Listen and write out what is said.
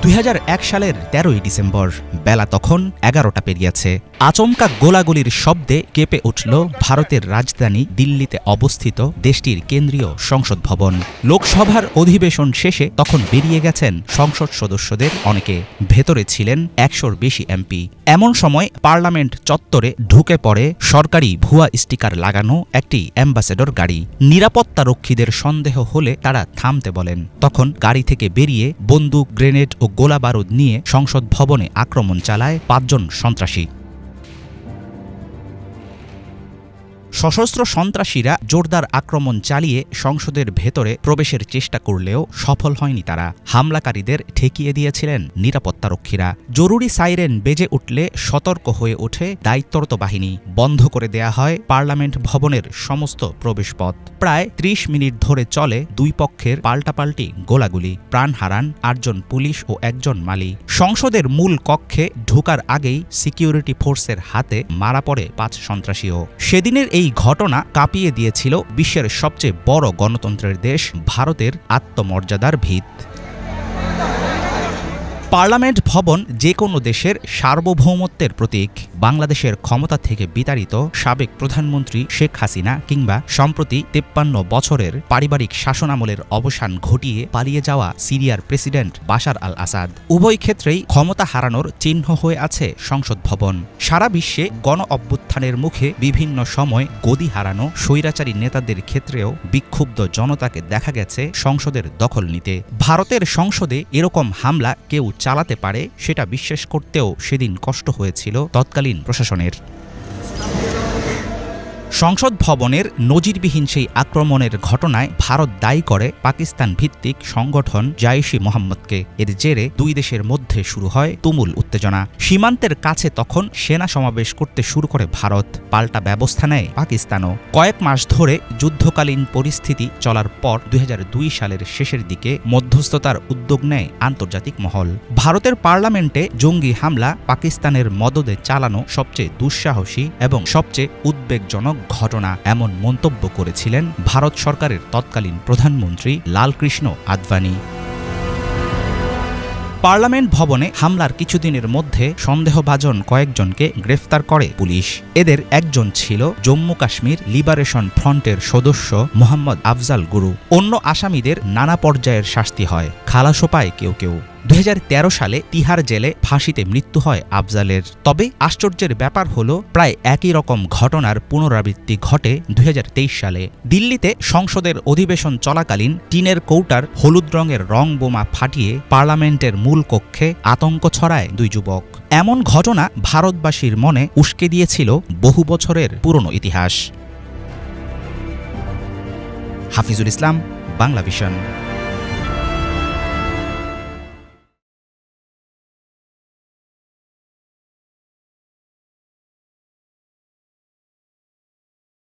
2001 সালের 13ই ডিসেম্বর, বেলা তখন 11টা পেরিয়েছে। আচমকা গোলাগুলির শব্দে কেঁপে উঠল ভারতের রাজধানী দিল্লিতে অবস্থিত দেশটির কেন্দ্রীয় সংসদ ভবন। লোকসভার অধিবেশন শেষে তখন বেরিয়ে গেছেন সংসদ সদস্যদের অনেকে। ভেতরে ছিলেন 100-র বেশি এমপি। এমন সময় পার্লামেন্ট চত্বরে ঢুকে পড়ে সরকারি ভুয়া স্টিকার লাগানো একটি অ্যাম্বাসেডর গাড়ি। নিরাপত্তারক্ষীদের সন্দেহ হলে তারা থামতে বলেন। তখন গাড়ি থেকে বেরিয়ে বন্দুক, গ্রেনেড ও গোলাবারুদ নিয়ে সংসদ ভবনে আক্রমণ চালায় 5 জন সন্ত্রাসী। সশস্ত্র সন্ত্রাসীরা জোরদার আক্রমণ চালিয়ে সংসদের ভেতরে প্রবেশের চেষ্টা করলেও সফল হয়নি তারা। হামলাকারীদের ঠেকিয়ে দিয়েছিলেন নিরাপত্তারক্ষীরা। জরুরি সাইরেন বেজে উঠলে সতর্ক হয়ে ওঠে দায়িত্বরত বাহিনী। বন্ধ করে দেয়া হয় পার্লামেন্ট ভবনের সমস্ত প্রবেশপথ। প্রায় 30 মিনিট ধরে চলে দুই পক্ষের পাল্টাপাল্টি গোলাগুলি। প্রাণ হারান 8 জন পুলিশ ও 1 জন মালি। সংসদের মূল কক্ষে ঢোকার আগেই সিকিউরিটি ফোর্সের হাতে মারা পড়ে 5 সন্ত্রাসীও। সেদিনের এই ঘটনা কাঁপিয়ে দিয়েছিল বিশ্বের সবচেয়ে বড় গণতন্ত্রের দেশ ভারতের আত্মমর্যাদার ভিত। পার্লামেন্ট ভবন যে কোনো দেশের সার্বভৌমত্বের প্রতীক। বাংলাদেশের ক্ষমতা থেকে বিতাড়িত সাবেক প্রধানমন্ত্রী শেখ হাসিনা কিংবা সম্প্রতি 53 বছরের পারিবারিক শাসনামলের অবসান ঘটিয়ে পালিয়ে যাওয়া সিরিয়ার প্রেসিডেন্ট বাশার আল আসাদ, উভয় ক্ষেত্রেই ক্ষমতা হারানোর চিহ্ন হয়ে আছে সংসদ ভবন। সারা বিশ্বে গণ অভ্যুত্থানের মুখে বিভিন্ন সময় গদি হারানো স্বৈরাচারী নেতাদের ক্ষেত্রেও বিক্ষুব্ধ জনতাকে দেখা গেছে সংসদের দখল নিতে। ভারতের সংসদে এরকম হামলা কেউ চালাতে পারে সেটা বিশ্বাস করতেও সেদিন কষ্ট হয়েছিল তৎকালীন প্রশাসনের। সংসদ ভবনের নজিরবিহীন সেই আক্রমণের ঘটনায় ভারত দায়ী করে পাকিস্তান ভিত্তিক সংগঠন জাইশ-ই মোহাম্মদকে। এর জেরে দুই দেশের মধ্যে শুরু হয় তুমুল উত্তেজনা। সীমান্তের কাছে তখন সেনা সমাবেশ করতে শুরু করে ভারত। পাল্টা ব্যবস্থা নেয় পাকিস্তানও। কয়েক মাস ধরে যুদ্ধকালীন পরিস্থিতি চলার পর 2002 সালের শেষের দিকে মধ্যস্থতার উদ্যোগ নেয় আন্তর্জাতিক মহল। ভারতের পার্লামেন্টে জঙ্গি হামলা পাকিস্তানের মদদে চালানো সবচেয়ে দুঃসাহসী এবং সবচেয়ে উদ্বেগজনক ঘটনা, এমন মন্তব্য করেছিলেন ভারত সরকারের তৎকালীন প্রধানমন্ত্রী লালকৃষ্ণ আদভানি। পার্লামেন্ট ভবনে হামলার কিছুদিনের মধ্যে সন্দেহভাজন কয়েকজনকে গ্রেফতার করে পুলিশ। এদের একজন ছিল জম্মু কাশ্মীর লিবারেশন ফ্রন্টের সদস্য মোহাম্মদ আফজাল গুরু। অন্য আসামিদের নানা পর্যায়ের শাস্তি হয়, খালাসও পায় কেউ কেউ। 2013 সালে তিহার জেলে ফাঁসিতে মৃত্যু হয় আফজালের। তবে আশ্চর্যের ব্যাপার হলো প্রায় একই রকম ঘটনার পুনরাবৃত্তি ঘটে 2023 সালে। দিল্লিতে সংসদের অধিবেশন চলাকালীন টিনের কৌটার হলুদ রঙের রং বোমা ফাটিয়ে পার্লামেন্টের মূল কক্ষে আতঙ্ক ছড়ায় 2 যুবক। এমন ঘটনা ভারতবাসীর মনে উস্কে দিয়েছিল বহু বছরের পুরনো ইতিহাস। হাফিজুল ইসলাম, বাংলা ভিশন।